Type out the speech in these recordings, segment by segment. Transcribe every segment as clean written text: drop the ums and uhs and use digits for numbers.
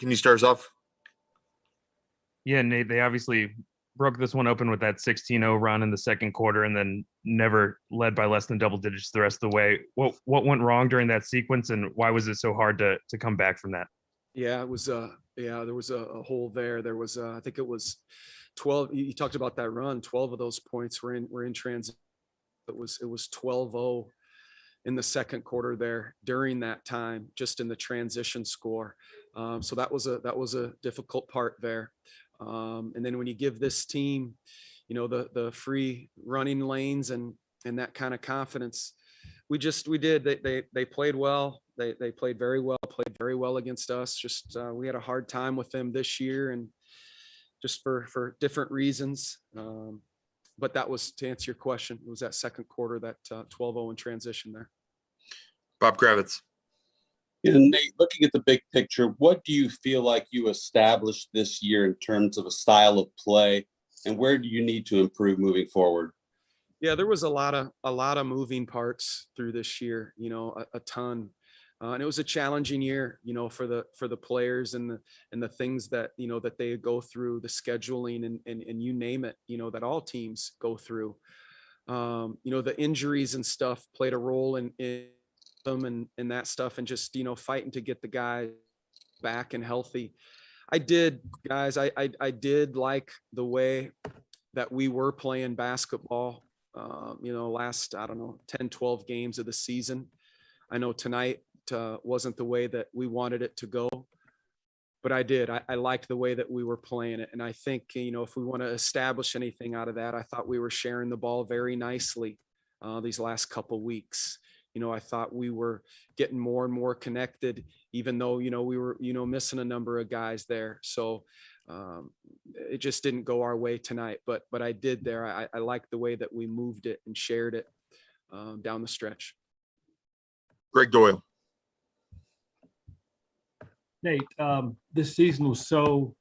can you start us off? Yeah, Nate, they obviously broke this one open with that 16-0 run in the second quarter and then never led by less than double digits the rest of the way. What went wrong during that sequence, and why was it so hard to come back from that? Yeah, it was there was a hole there. There was I think it was 12. You talked about that run. 12 of those points were in transit. It was 12-0 in the second quarter there during that time, just in the transition score. So that was a difficult part there. And then when you give this team, the free running lanes and that kind of confidence, we did. They played well. They played very well against us. Just we had a hard time with them this year, and just for different reasons. But that was, to answer your question, it was that second quarter, that 12-0 in transition there. Bob Kravitz. And Nate, looking at the big picture, what do you feel like you established this year in terms of a style of play, and where do you need to improve moving forward? Yeah, there was a lot of moving parts through this year, a ton. And it was a challenging year, for the players and the things that, that they go through, the scheduling and you name it, that all teams go through. The injuries and stuff played a role in them and that stuff, and just, fighting to get the guy back and healthy. I did like the way that we were playing basketball, last, 10, 12 games of the season. I know tonight wasn't the way that we wanted it to go, but I liked the way that we were playing it. And I think, if we want to establish anything out of that, I thought we were sharing the ball very nicely these last couple weeks. I thought we were getting more and more connected, even though, we were, missing a number of guys there. So it just didn't go our way tonight, but I did there. I liked the way that we moved it and shared it down the stretch. Greg Doyle. Nate, this season was so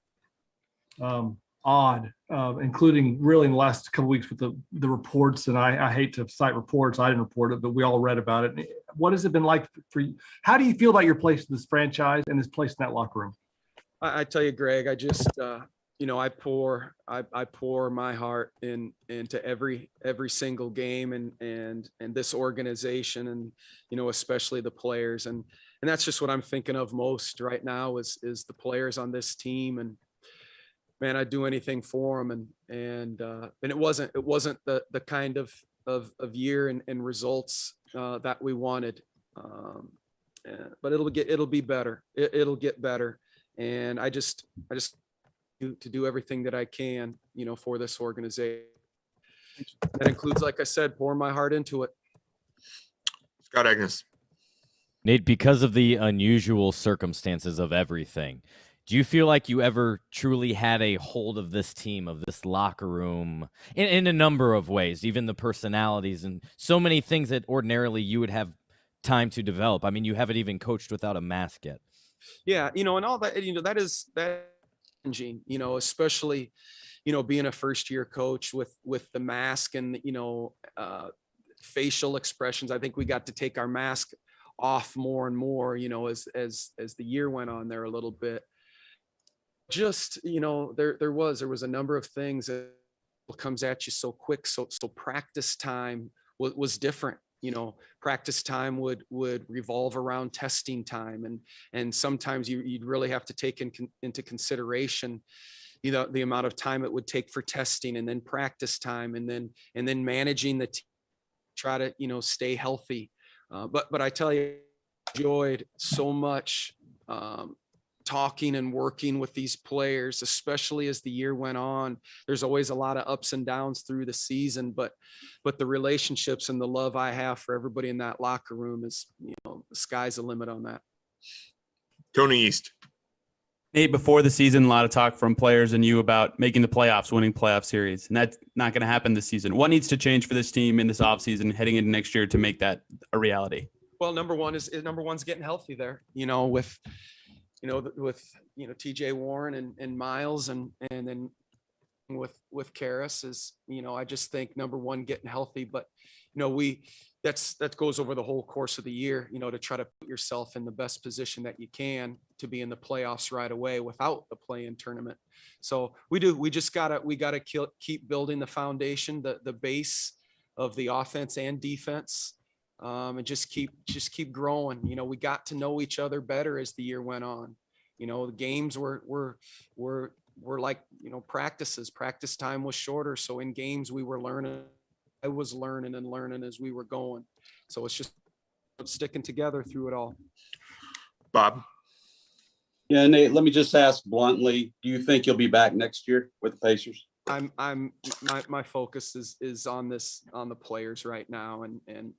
odd, including really in the last couple of weeks with the reports. And I hate to cite reports. I didn't report it, but we all read about it. What has it been like for you? How do you feel about your place in this franchise and this place in that locker room? I tell you, Greg, I just, I pour my heart into every single game and this organization, and, especially the players. And that's just what I'm thinking of most right now is the players on this team. And man, I'd do anything for them. And it wasn't the kind of year and results that we wanted. But it'll be better. It'll get better. And I just to do everything that I can, for this organization. That includes, like I said, pouring my heart into it. Scott Agnes. Nate, because of the unusual circumstances of everything, do you feel like you ever truly had a hold of this team, of this locker room, in a number of ways, even the personalities and so many things that ordinarily you would have time to develop? I mean, you haven't even coached without a mask yet. Yeah, and all that, that challenging, especially, being a first-year coach with the mask and, facial expressions. I think we got to take our mask off more and more, as the year went on there a little bit. Just, there was a number of things that comes at you so quick. So practice time was different. Practice time would revolve around testing time. And sometimes you'd really have to take into consideration, the amount of time it would take for testing, and then practice time, and then managing the team, try to, stay healthy. But I tell you, I enjoyed so much talking and working with these players, especially as the year went on. There's always a lot of ups and downs through the season, but the relationships and the love I have for everybody in that locker room is, the sky's the limit on that. Tony East. Nate, before the season, a lot of talk from players and you about making the playoffs, winning playoff series, and that's not going to happen this season. What needs to change for this team in this offseason heading into next year to make that a reality? Well, number one's getting healthy there, with TJ Warren and Miles and then with Karras is, I just think number one, getting healthy, but that goes over the whole course of the year, to try to put yourself in the best position that you can to be in the playoffs right away without the play-in tournament. So we just gotta keep building the foundation, the base of the offense and defense, and just keep growing. You know, we got to know each other better as the year went on. You know, the games were like, you know, practices. Practice time was shorter, so in games we were learning. I was learning and learning as we were going. So it's just sticking together through it all. Bob, Yeah, Nate, let me just ask bluntly, do you think you'll be back next year with the Pacers? My focus is on the players right now, and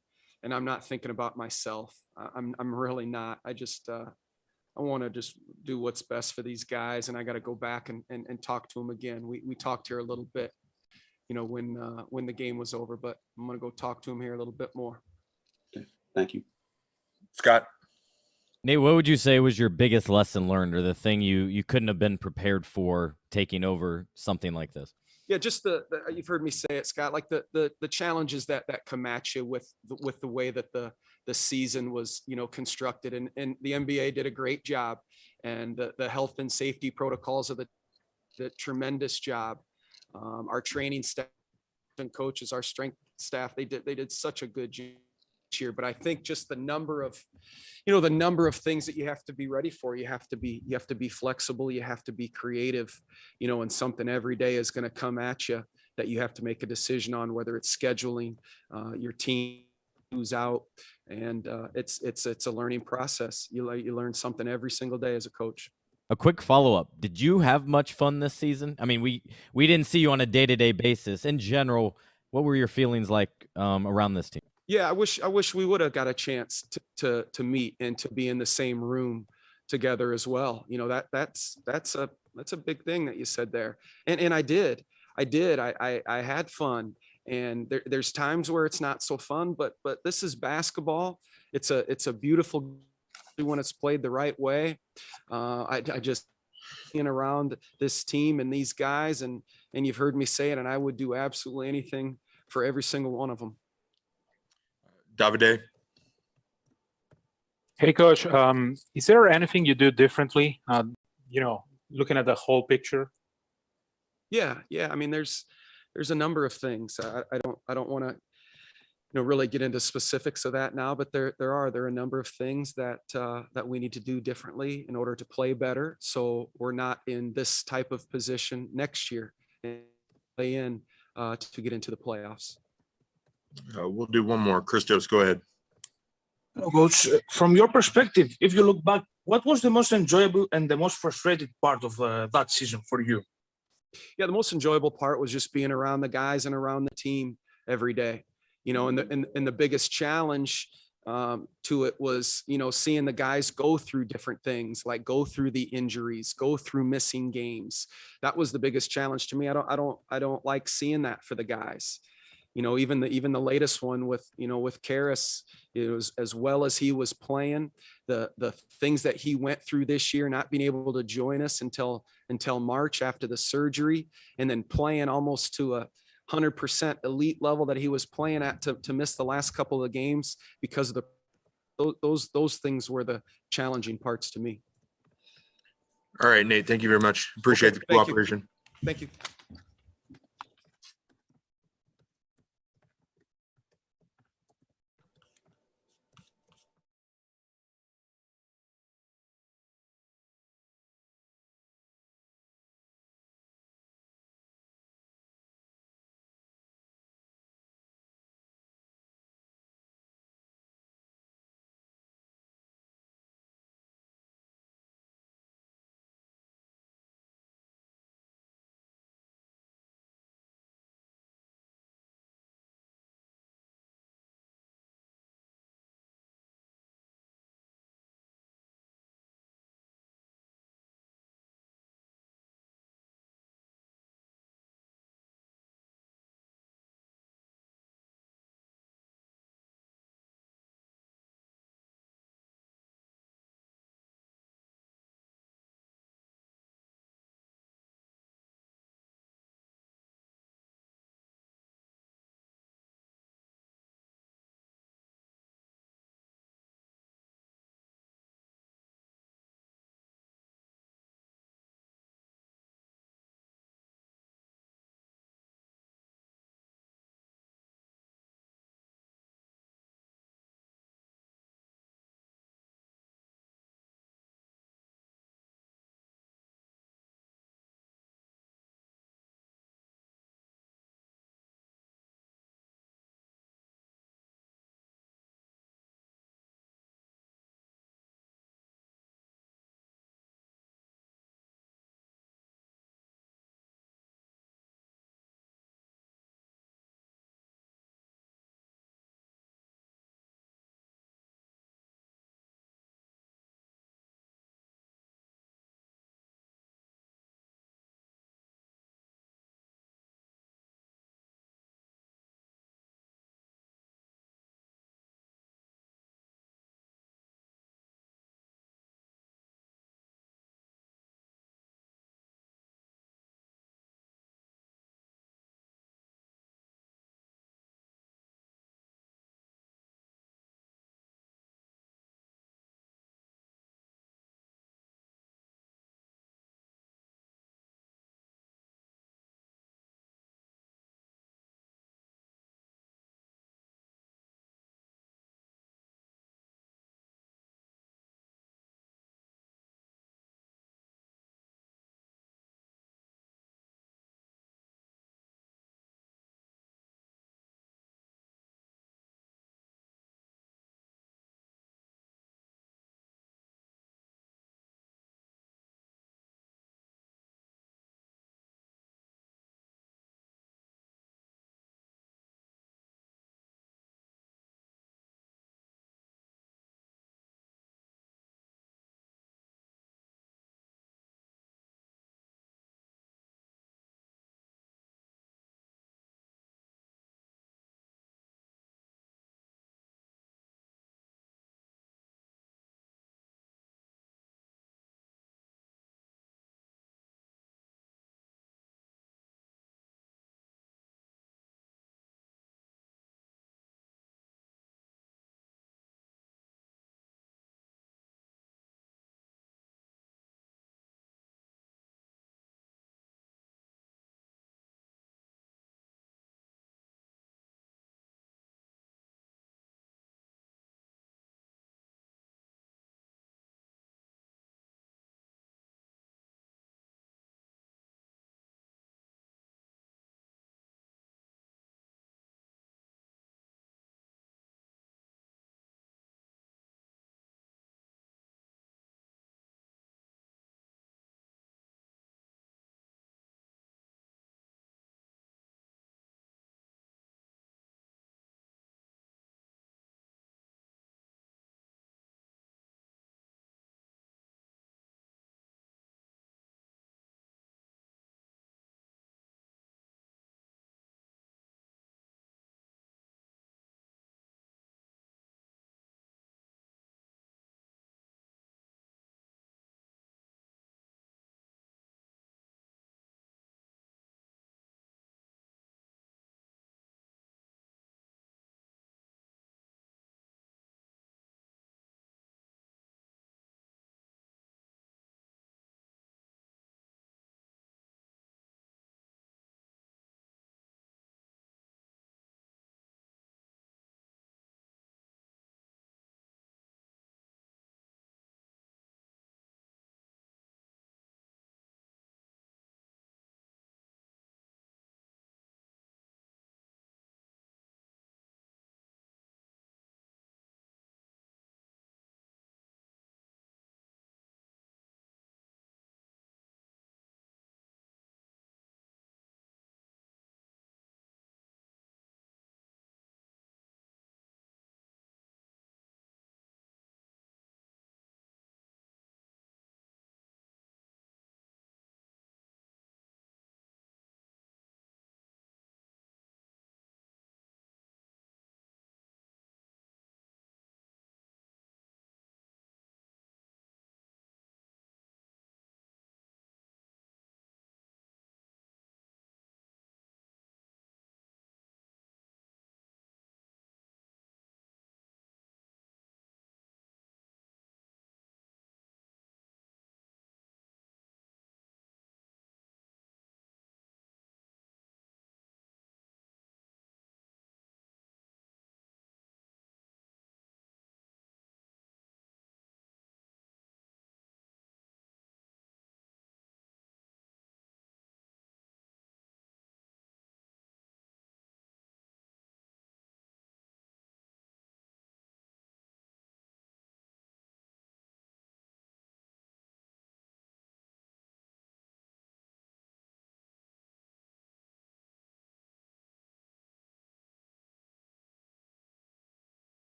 I'm not thinking about myself. I'm really not. I want to just do what's best for these guys, and I got to go back and talk to them again. We talked here a little bit, you know, when the game was over, but I'm going to go talk to them here a little bit more. Thank you. Scott, Nate, what would you say was your biggest lesson learned, or the thing you couldn't have been prepared for taking over something like this? Yeah, just you've heard me say it, Scott, like the challenges that come at you with the way that the season was, you know, constructed, and the NBA did a great job, and the health and safety protocols of the tremendous job. Our training staff and coaches, our strength staff, they did such a good job this year. But I think just the number of things that you have to be ready for. You have to be flexible. You have to be creative, you know, and something every day is going to come at you that you have to make a decision on, whether it's scheduling, your team who's out, and it's a learning process. You learn something every single day as a coach. A quick follow-up. Did you have much fun this season? I mean, we didn't see you on a day-to-day basis. In general, what were your feelings like around this team? Yeah, I wish we would have got a chance to meet and to be in the same room together as well. You know, that's a big thing that you said there. And I did. I had fun. And there's times where it's not so fun, but this is basketball. It's a beautiful when it's played the right way. I just being around this team and these guys, and you've heard me say it, and I would do absolutely anything for every single one of them. Davide, Hey, Coach. Is there anything you do differently? You know, looking at the whole picture. Yeah. I mean, there's a number of things. I don't want to, you know, really get into specifics of that now, but there are a number of things that we need to do differently in order to play better, so we're not in this type of position next year and play in to get into the playoffs. we'll do one more. Christos, go ahead. Coach, from your perspective, if you look back, what was the most enjoyable and the most frustrated part of that season for you? Yeah, the most enjoyable part was just being around the guys and around the team every day. You know, and the biggest challenge to it was, you know, seeing the guys go through different things, like go through the injuries, go through missing games. That was the biggest challenge to me. I don't like seeing that for the guys. You know, even the latest one with Karras, it was, as well as he was playing, the things that he went through this year, not being able to join us until March after the surgery, and then playing almost to 100% elite level that he was playing at, to miss the last couple of games because of those things were the challenging parts to me. All right, Nate, thank you very much. Appreciate the cooperation. Thank you.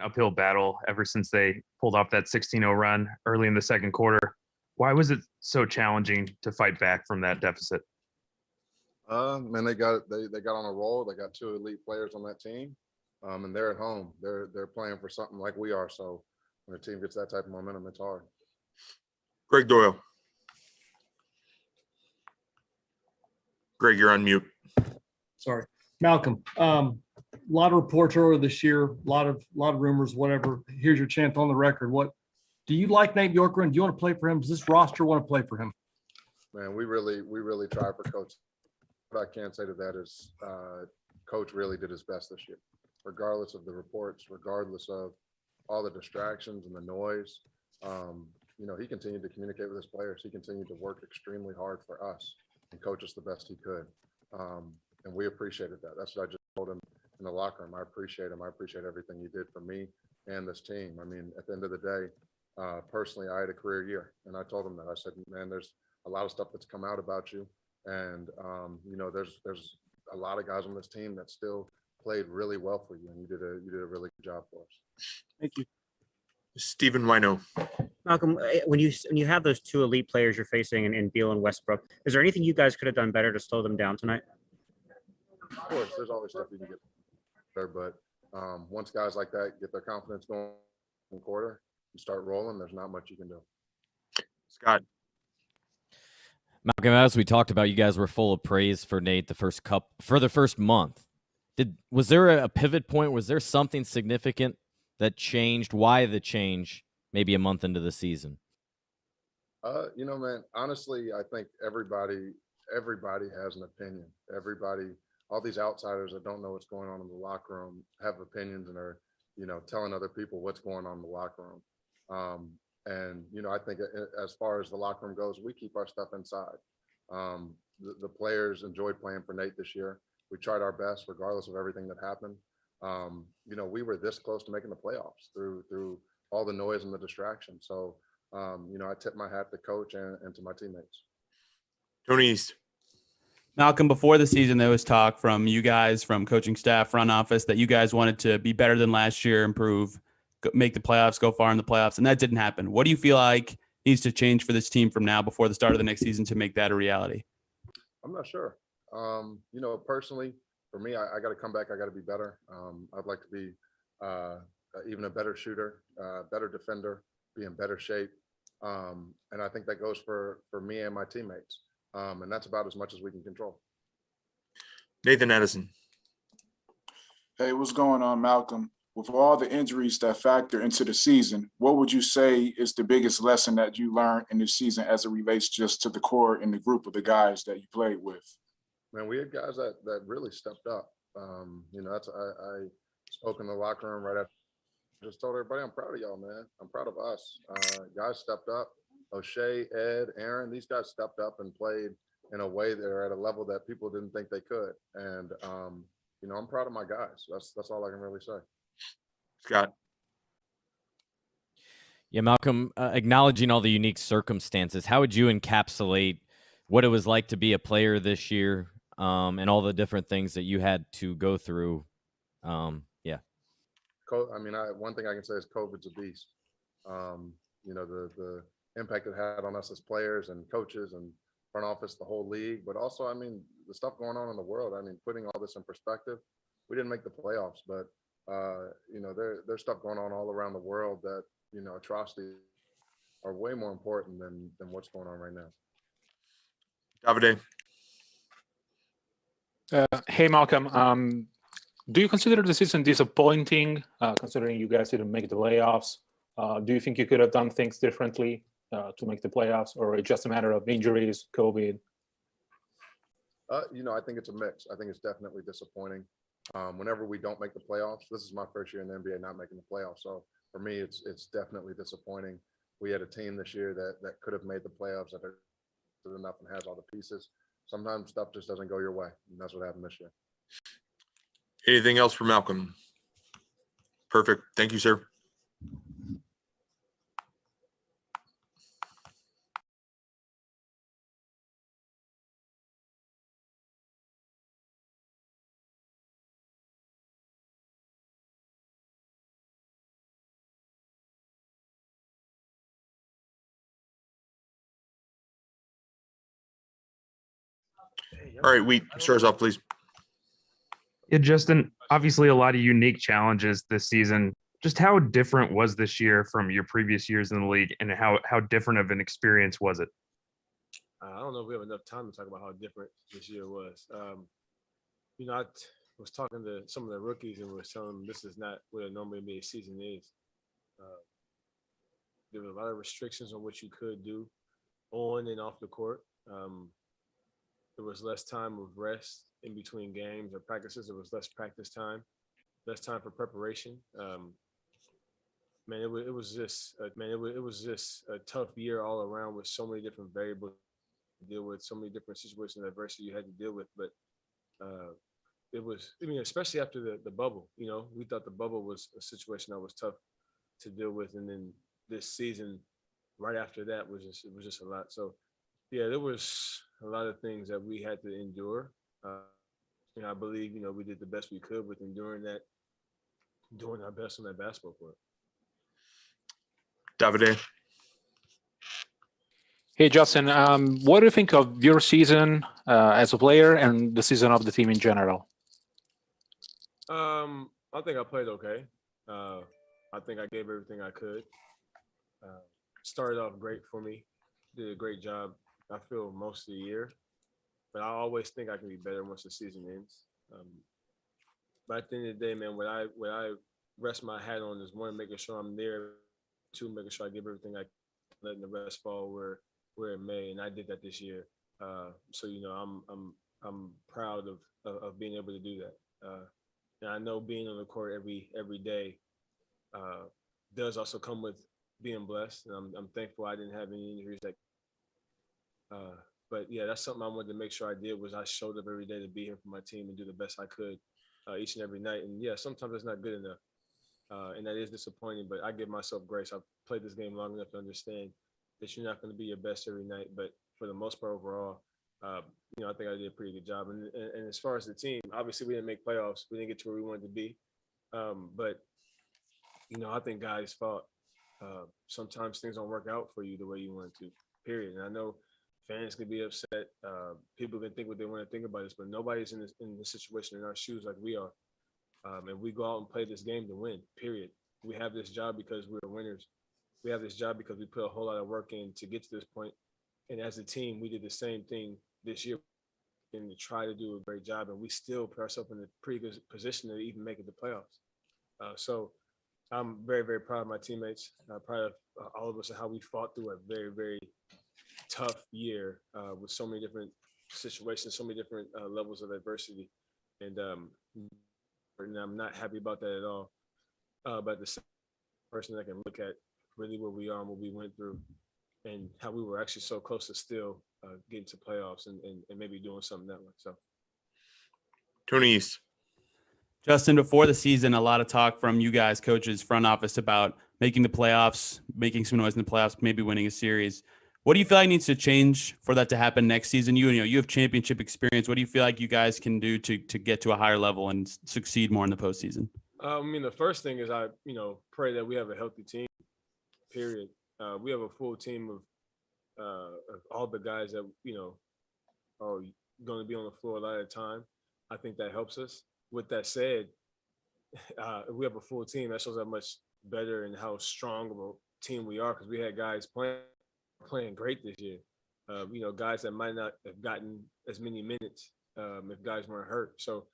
uphill battle ever since they pulled off that 16-0 run early in the second quarter. Why was it so challenging to fight back from that deficit? Man, they got on a roll. They got 2 elite players on that team, and they're at home. They're playing for something like we are. So when a team gets that type of momentum, it's hard. Greg Doyle. Greg, you're on mute. Sorry, Malcolm. A lot of reports earlier this year, a lot of rumors, whatever. Here's your chance on the record. What do you like, Nate Bjorkgren? Do you want to play for him? Does this roster want to play for him? Man, we really try for Coach. What I can say to that is Coach really did his best this year, regardless of the reports, regardless of all the distractions and the noise. He continued to communicate with his players. He continued to work extremely hard for us and coach us the best he could. And we appreciated that. That's what I just told him in the locker room. I appreciate him. I appreciate everything he did for me and this team. I mean, at the end of the day, personally, I had a career year, and I told him that. I said, man, there's a lot of stuff that's come out about you. And, there's a lot of guys on this team that still played really well for you. And you did a really good job for us. Thank you. Stephen Wino. Malcolm, when you have those 2 elite players you're facing in Beal and Westbrook, is there anything you guys could have done better to slow them down tonight? Of course, there's always stuff you can get better, but once guys like that get their confidence going in the quarter and start rolling, there's not much you can do. Scott. Malcolm, as we talked about, you guys were full of praise for Nate the first month. Was there a pivot point? Was there something significant that changed? Why the change maybe a month into the season? Man, honestly, I think everybody has an opinion. All these outsiders that don't know what's going on in the locker room have opinions and are, telling other people what's going on in the locker room. I think as far as the locker room goes, we keep our stuff inside. The players enjoyed playing for Nate this year. We tried our best regardless of everything that happened. We were this close to making the playoffs through all the noise and the distraction. So, I tip my hat to Coach and to my teammates. Tony East. Malcolm, before the season, there was talk from you guys, from coaching staff, front office, that you guys wanted to be better than last year, improve, make the playoffs, go far in the playoffs, and that didn't happen. What do you feel like needs to change for this team from now before the start of the next season to make that a reality? I'm not sure. Personally, for me, I got to come back. I got to be better. I'd like to be even a better shooter, better defender, be in better shape. And I think that goes for me and my teammates. And that's about as much as we can control. Nathan Edison. Hey, what's going on, Malcolm? With all the injuries that factor into the season, what would you say is the biggest lesson that you learned in this season as it relates just to the core and the group of the guys that you played with? Man, we had guys that really stepped up. I spoke in the locker room right after. I just told everybody, I'm proud of y'all, man. I'm proud of us. Guys stepped up. O'Shea, Ed, Aaron, these guys stepped up and played in a way that are at a level that people didn't think they could. And, I'm proud of my guys. That's all I can really say. Scott. Yeah, Malcolm, acknowledging all the unique circumstances, how would you encapsulate what it was like to be a player this year, and all the different things that you had to go through? Yeah. One thing I can say is COVID's a beast. The impact it had on us as players and coaches and front office, the whole league, but also, the stuff going on in the world. Putting all this in perspective, we didn't make the playoffs, but there's stuff going on all around the world that, atrocities are way more important than what's going on right now. Davide. Hey, Malcolm. Do you consider the season disappointing, considering you guys didn't make the playoffs? Do you think you could have done things differently to make the playoffs, or it's just a matter of injuries, COVID? I think it's a mix. I think it's definitely disappointing. Whenever we don't make the playoffs, this is my first year in the NBA not making the playoffs. So for me, it's definitely disappointing. We had a team this year that could have made the playoffs, that are good enough and has all the pieces. Sometimes stuff just doesn't go your way, and that's what happened this year. Anything else for Malcolm? Perfect. Thank you, sir. All right, Wheat, start us off, please. Yeah, Justin, obviously a lot of unique challenges this season. Just how different was this year from your previous years in the league, and how different of an experience was it? I don't know if we have enough time to talk about how different this year was. I was talking to some of the rookies and was telling them this is not what a normal NBA season is. There were a lot of restrictions on what you could do on and off the court. There was less time of rest in between games or practices. There was less practice time, less time for preparation. It was just a tough year all around with so many different variables to deal with, so many different situations and adversity you had to deal with. But especially after the bubble, we thought the bubble was a situation that was tough to deal with, and then this season, right after that, was just a lot. So, yeah, there was a lot of things that we had to endure. I believe we did the best we could with enduring that, doing our best on that basketball court. Davide. Hey, Justin, what do you think of your season as a player and the season of the team in general? I think I played okay. I think I gave everything I could. Started off great for me. Did a great job, I feel, most of the year. But I always think I can be better once the season ends. But at the end of the day, man, what I rest my hat on is one, making sure I'm there. Two, making sure I give everything I can, letting the rest fall where it may, and I did that this year. So I'm proud of being able to do that. And I know being on the court every day does also come with being blessed, and I'm thankful I didn't have any injuries. But yeah, that's something I wanted to make sure I did, was I showed up every day to be here for my team and do the best I could each and every night. And yeah, sometimes it's not good enough. And that is disappointing, but I give myself grace. I've played this game long enough to understand that you're not going to be your best every night, but for the most part overall, I think I did a pretty good job. And as far as the team, obviously we didn't make playoffs. We didn't get to where we wanted to be. But I think guys fought. Sometimes things don't work out for you the way you want to, period. And I know fans can be upset. People can think what they want to think about us, but nobody's in this situation in our shoes like we are. And we go out and play this game to win, period. We have this job because we're winners. We have this job because we put a whole lot of work in to get to this point. And as a team, we did the same thing this year and to try to do a great job. And we still put ourselves in a pretty good position to even make it to playoffs. So I'm very, very proud of my teammates, proud of all of us and how we fought through a very, very tough year with so many different situations, so many different levels of adversity. And I'm not happy about that at all. But the same person that can look at really where we are and what we went through and how we were actually so close to still getting to playoffs and maybe doing something that way. So, Tony East. Justin, before the season, a lot of talk from you guys, coaches, front office, about making the playoffs, making some noise in the playoffs, maybe winning a series. What do you feel like needs to change for that to happen next season? You have championship experience. What do you feel like you guys can do to get to a higher level and succeed more in the postseason? The first thing is I pray that we have a healthy team, period. We have a full team of all the guys that, are going to be on the floor a lot of the time. I think that helps us. With that said, if we have a full team, that shows how much better and how strong of a team we are, because we had guys playing great this year. Guys that might not have gotten as many minutes if guys weren't hurt. So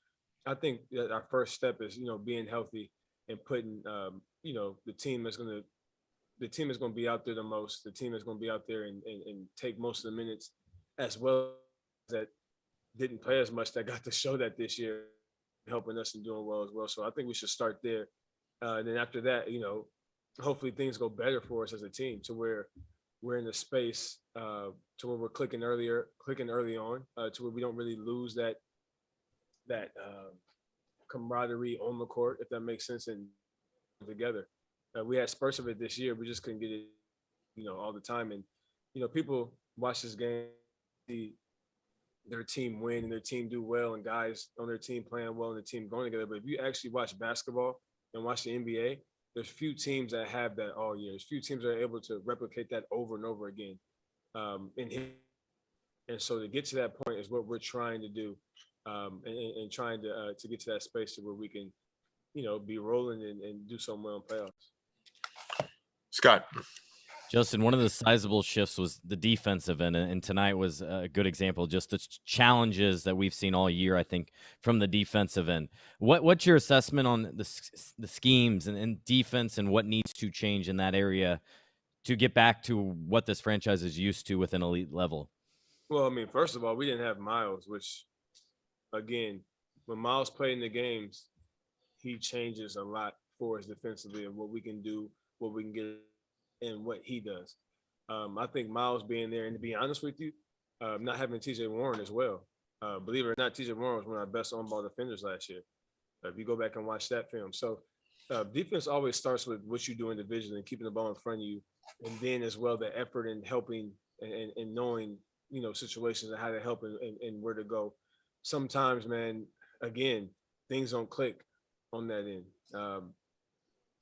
I think that our first step is, being healthy and putting, the team is going to be out there the most. The team is going to be out there and take most of the minutes, as well as that didn't play as much that got to show that this year, helping us and doing well as well. So I think we should start there. And then after that, hopefully things go better for us as a team, to where we're in the space to where we're clicking early on, to where we don't really lose that camaraderie on the court, if that makes sense, and together. We had spurts of it this year. We just couldn't get it, all the time. And, people watch this game, see their team win and their team do well and guys on their team playing well and the team going together. But if you actually watch basketball and watch the NBA, there's few teams that have that all year. There's few teams that are able to replicate that over and over again. And And so to get to that point is what we're trying to do, and trying to get to that space to where we can, be rolling and do something well in playoffs. Scott. Justin, one of the sizable shifts was the defensive end, and tonight was a good example. Just the challenges that we've seen all year, I think, from the defensive end. What's your assessment on the schemes and defense, and what needs to change in that area to get back to what this franchise is used to with an elite level? Well, I mean, first of all, we didn't have Miles, which, again, when Miles played in the games, he changes a lot for us defensively and what we can do, what we can get, and what he does. I think Miles being there, and to be honest with you, not having TJ Warren as well. Believe it or not, TJ Warren was one of our best on-ball defenders last year. If you go back and watch that film. So defense always starts with what you do individually and keeping the ball in front of you. And then as well, the effort in helping and knowing, situations and how to help and where to go. Sometimes, man, again, things don't click on that end.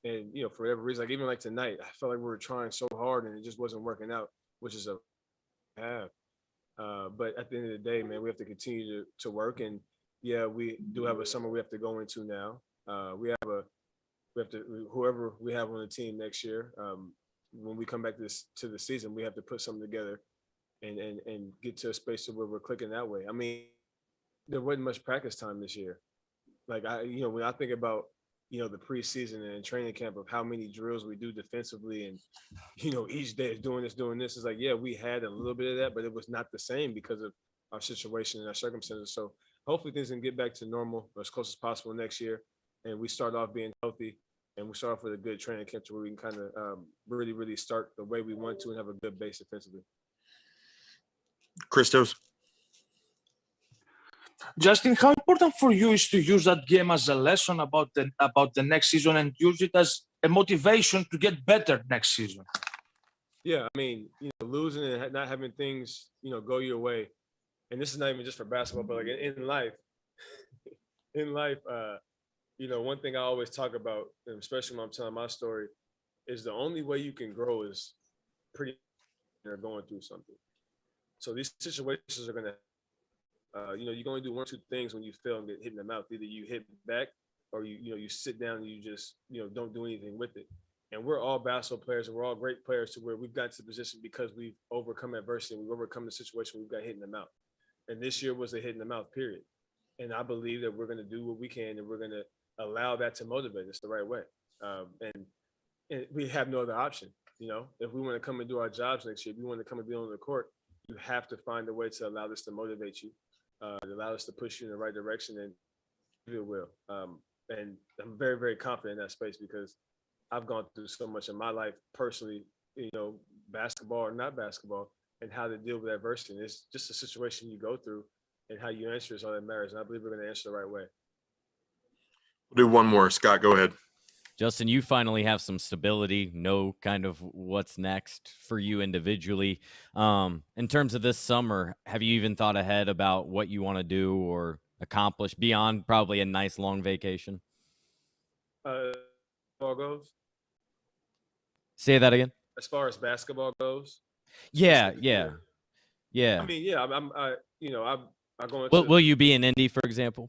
And, for whatever reason, like even like tonight, I felt like we were trying so hard and it just wasn't working out, which is a have. But at the end of the day, man, we have to continue to work. And yeah, we do have a summer we have to go into now. We have to, whoever we have on the team next year, when we come back to the season, we have to put something together and get to a space where we're clicking that way. I mean, there wasn't much practice time this year. Like when I think about, the preseason and training camp of how many drills we do defensively and, each day is doing this. It's like, yeah, we had a little bit of that, but it was not the same because of our situation and our circumstances. So hopefully things can get back to normal or as close as possible next year. And we start off being healthy and we start off with a good training camp to where we can kind of really, really start the way we want to and have a good base defensively. Christos. Justin, how important for you is to use that game as a lesson about the next season and use it as a motivation to get better next season? Yeah, I mean, losing and not having things, go your way. And this is not even just for basketball, but like in life, one thing I always talk about, and especially when I'm telling my story, is the only way you can grow is you're going through something. So these situations are going to, you're going to do one or two things when you fail and get hit in the mouth. Either you hit back or you sit down and you just, don't do anything with it. And we're all basketball players and we're all great players to where we've got to the position because we've overcome adversity. We've overcome the situation we've got hit in the mouth. And this year was a hit in the mouth, period. And I believe that we're going to do what we can and we're going to allow that to motivate us the right way. And we have no other option. If we want to come and do our jobs next year, if we want to come and be on the court, you have to find a way to allow this to motivate you, allow us to push you in the right direction, and it will. And I'm very, very confident in that space because I've gone through so much in my life personally, basketball or not basketball, and how to deal with adversity. And it's just a situation you go through, and how you answer is all that matters. And I believe we're going to answer the right way. We'll do one more. Scott, go ahead. Justin, you finally have some stability, know kind of what's next for you individually. In terms of this summer, have you even thought ahead about what you want to do or accomplish beyond probably a nice long vacation? Basketball goes? Say that again. As far as basketball goes? Yeah. I mean, yeah, I'm going to. Will you be in Indy, for example?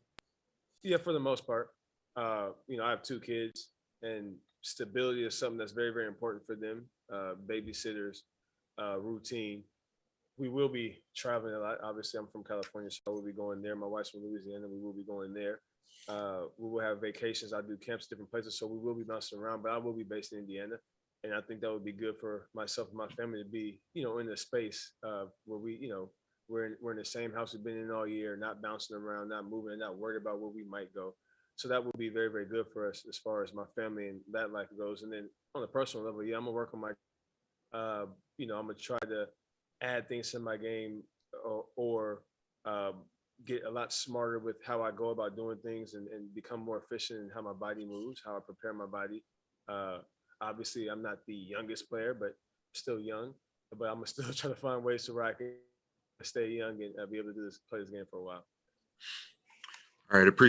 Yeah, for the most part. I have 2 kids. And stability is something that's very, very important for them. Babysitters, routine. We will be traveling a lot. Obviously, I'm from California, so we'll be going there. My wife's from Louisiana. We will be going there. We will have vacations. I do camps, different places, so we will be bouncing around. But I will be based in Indiana, and I think that would be good for myself and my family to be, in a space where we, we're in the same house we've been in all year, not bouncing around, not moving, and not worried about where we might go. So that would be very, very good for us as far as my family and that life goes. And then on a personal level, yeah, I'm gonna work on my, I'm gonna try to add things to my game or get a lot smarter with how I go about doing things and become more efficient in how my body moves, how I prepare my body. Obviously, I'm not the youngest player, but still young. But I'm gonna still try to find ways to where I can stay young and be able to play this game for a while. All right, appreciate